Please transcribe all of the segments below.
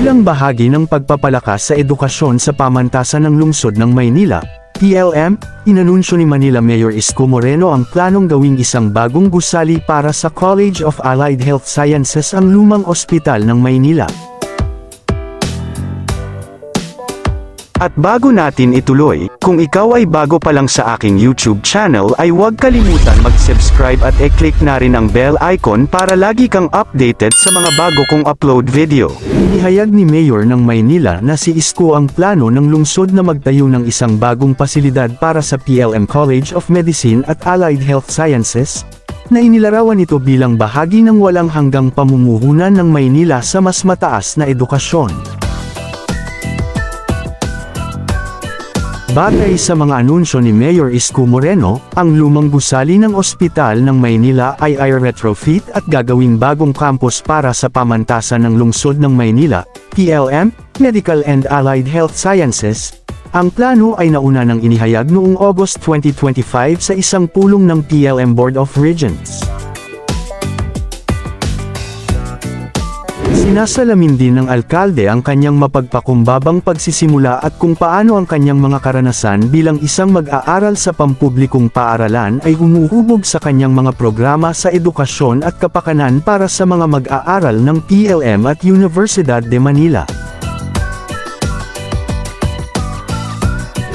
Bilang bahagi ng pagpapalakas sa edukasyon sa pamantasan ng lungsod ng Maynila, PLM, inanunsyo ni Manila Mayor Isko Moreno ang planong gawing isang bagong gusali para sa College of Allied Health Sciences ang lumang ospital ng Maynila. At bago natin ituloy, kung ikaw ay bago pa lang sa aking YouTube channel ay huwag kalimutan mag-subscribe at i-click na rin ang bell icon para lagi kang updated sa mga bago kong upload video. Inihayag ni Mayor ng Maynila na si Isko ang plano ng lungsod na magtayo ng isang bagong pasilidad para sa PLM College of Medicine at Allied Health Sciences, na inilarawan ito bilang bahagi ng walang hanggang pamumuhunan ng Maynila sa mas mataas na edukasyon. Batay sa mga anunsyo ni Mayor Isko Moreno, ang lumang gusali ng ospital ng Maynila ay retrofit at gagawing bagong campus para sa pamantasan ng lungsod ng Maynila, PLM, Medical and Allied Health Sciences. Ang plano ay nauna nang inihayag noong August 2025 sa isang pulong ng PLM Board of Regents. Sinasalamin din ng alkalde ang kanyang mapagpakumbabang pagsisimula at kung paano ang kanyang mga karanasan bilang isang mag-aaral sa pampublikong paaralan ay humuhubog sa kanyang mga programa sa edukasyon at kapakanan para sa mga mag-aaral ng PLM at Universidad de Manila.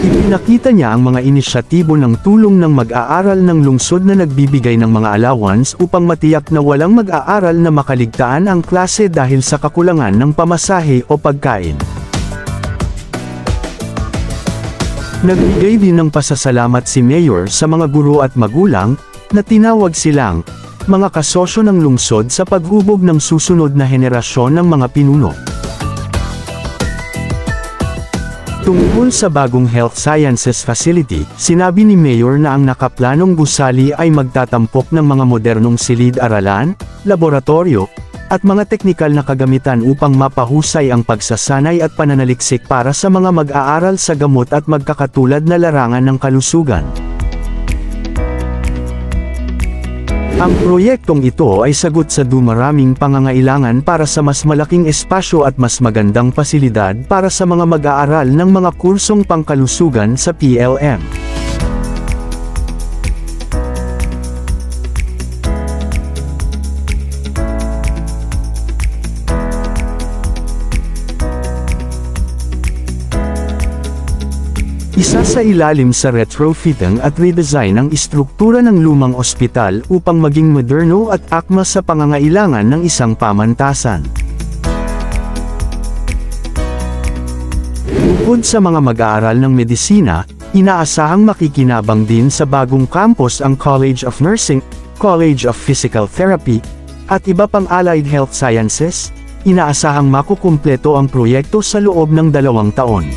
Ipinakita niya ang mga inisyatibo ng tulong ng mag-aaral ng lungsod na nagbibigay ng mga allowance upang matiyak na walang mag-aaral na makaligtaan ang klase dahil sa kakulangan ng pamasahe o pagkain. Nagbigay din ng pasasalamat si Mayor sa mga guro at magulang, na tinawag silang mga kasosyo ng lungsod sa paghubog ng susunod na henerasyon ng mga pinuno. Tungkol sa bagong Health Sciences Facility, sinabi ni Mayor na ang nakaplanong gusali ay magtatampok ng mga modernong silid-aralan, laboratorio, at mga teknikal na kagamitan upang mapahusay ang pagsasanay at pananaliksik para sa mga mag-aaral sa gamot at magkakatulad na larangan ng kalusugan. Ang proyektong ito ay sagot sa dumaraming pangangailangan para sa mas malaking espasyo at mas magandang pasilidad para sa mga mag-aaral ng mga kursong pangkalusugan sa PLM. Isa sa ilalim sa retrofitting at redesign ang istruktura ng lumang ospital upang maging moderno at akma sa pangangailangan ng isang pamantasan. Bukod sa mga mag-aaral ng medisina, inaasahang makikinabang din sa bagong campus ang College of Nursing, College of Physical Therapy, at iba pang allied health sciences. Inaasahang makukumpleto ang proyekto sa loob ng 2 taon.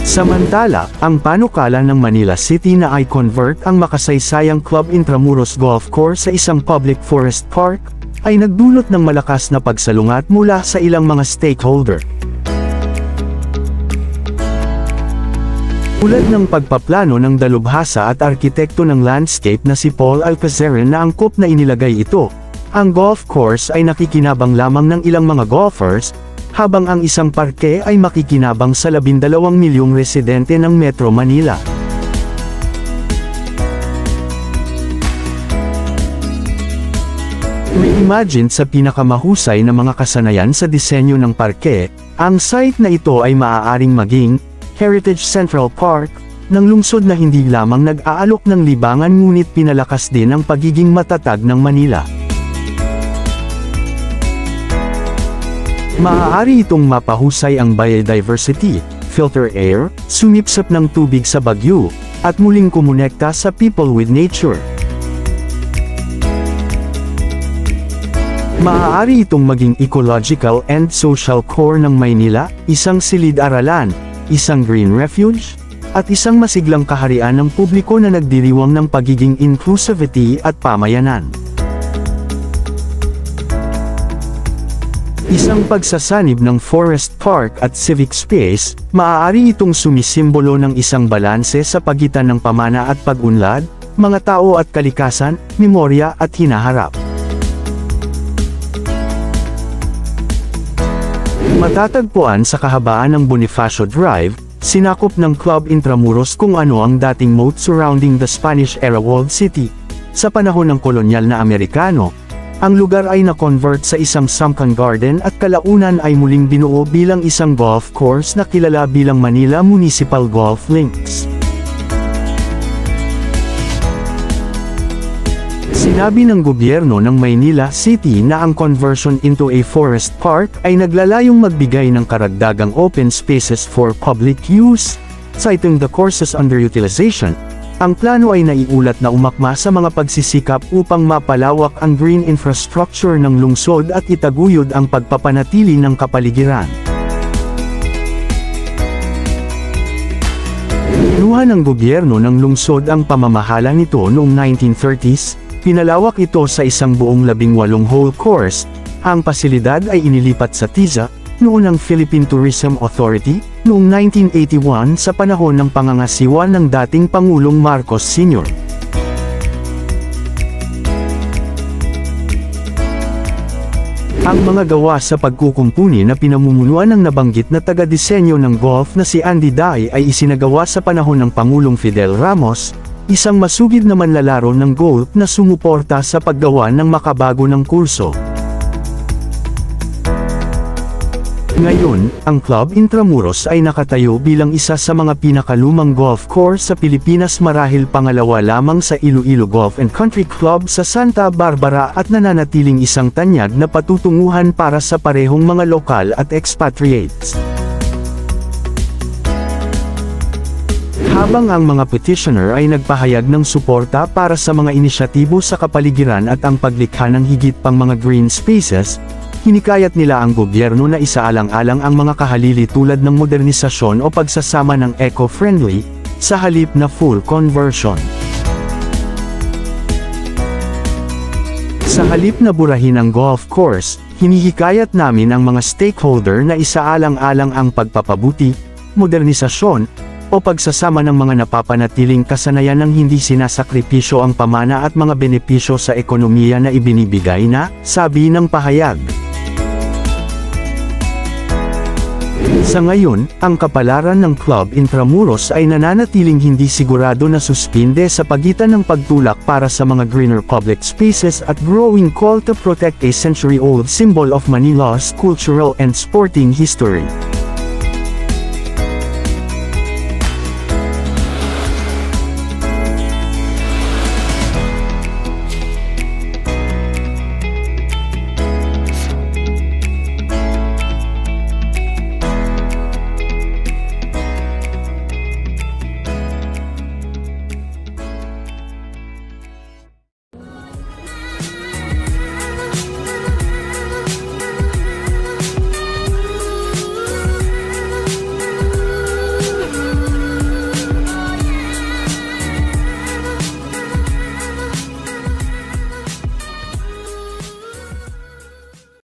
Samantala, ang panukala ng Manila City na i-convert ang makasaysayang Club Intramuros Golf Course sa isang public forest park, ay nagdulot ng malakas na pagsalungat mula sa ilang mga stakeholder. Tulad ng pagpaplano ng dalubhasa at arkitekto ng landscape na si Paul Alcazarin na angkop na inilagay ito, ang golf course ay nakikinabang lamang ng ilang mga golfers, habang ang isang parke ay makikinabang sa 12 milyong residente ng Metro Manila. May imagine sa pinakamahusay na mga kasanayan sa disenyo ng parke, ang site na ito ay maaaring maging Heritage Central Park ng lungsod na hindi lamang nag-aalok ng libangan ngunit pinalakas din ang pagiging matatag ng Manila. Maaari itong mapahusay ang biodiversity, filter air, sumipsap ng tubig sa bagyo, at muling kumonekta sa people with nature. Maaari itong maging ecological and social core ng Maynila, isang silid-aralan, isang green refuge, at isang masiglang kaharian ng publiko na nagdiriwang ng pagiging inclusivity at pamayanan. Isang pagsasanib ng forest park at civic space, maaari itong sumisimbolo ng isang balanse sa pagitan ng pamana at pag-unlad, mga tao at kalikasan, memorya at hinaharap. Matatagpuan sa kahabaan ng Bonifacio Drive, sinakop ng Club Intramuros kung ano ang dating moat surrounding the Spanish-era walled city. Sa panahon ng kolonyal na Amerikano, ang lugar ay na-convert sa isang sunken garden at kalaunan ay muling binuo bilang isang golf course na kilala bilang Manila Municipal Golf Links. Sinabi ng gobyerno ng Maynila City na ang conversion into a forest park ay naglalayong magbigay ng karagdagang open spaces for public use. Citing the course's underutilization, ang plano ay naiulat na umakma sa mga pagsisikap upang mapalawak ang green infrastructure ng lungsod at itaguyod ang pagpapanatili ng kapaligiran. Kinuha ng gobyerno ng lungsod ang pamamahala nito noong 1930s, pinalawak ito sa isang buong 18-hole course. Ang pasilidad ay inilipat sa TIZA, noon ng Philippine Tourism Authority, noong 1981 sa panahon ng pangangasiwa ng dating Pangulong Marcos Sr. Ang mga gawa sa pagkukumpuni na pinamumunuan ng nabanggit na taga-disenyo ng golf na si Andy Day ay isinagawa sa panahon ng Pangulong Fidel Ramos, isang masugid na manlalaro ng golf na sumuporta sa paggawa ng makabago ng kurso. Ngayon, ang Club Intramuros ay nakatayo bilang isa sa mga pinakalumang golf course sa Pilipinas, marahil pangalawa lamang sa Iloilo Golf and Country Club sa Santa Barbara, at nananatiling isang tanyag na patutunguhan para sa parehong mga lokal at expatriates. Habang ang mga petitioner ay nagpahayag ng suporta para sa mga inisyatibo sa kapaligiran at ang paglikha ng higit pang mga green spaces, hinikayat nila ang gobyerno na isaalang-alang ang mga kahalili tulad ng modernisasyon o pagsasama ng eco-friendly, sa halip na full conversion. Sa halip na burahin ang golf course, hinihikayat namin ang mga stakeholder na isaalang-alang ang pagpapabuti, modernisasyon, o pagsasama ng mga napapanatiling kasanayan ng hindi sinasakripisyo ang pamana at mga benepisyo sa ekonomiya na ibinibigay na, sabi ng pahayag. Sa ngayon, ang kapalaran ng Club Intramuros ay nananatiling hindi sigurado na suspinde sa pagitan ng pagtulak para sa mga greener public spaces at growing call to protect a century-old symbol of Manila's cultural and sporting history.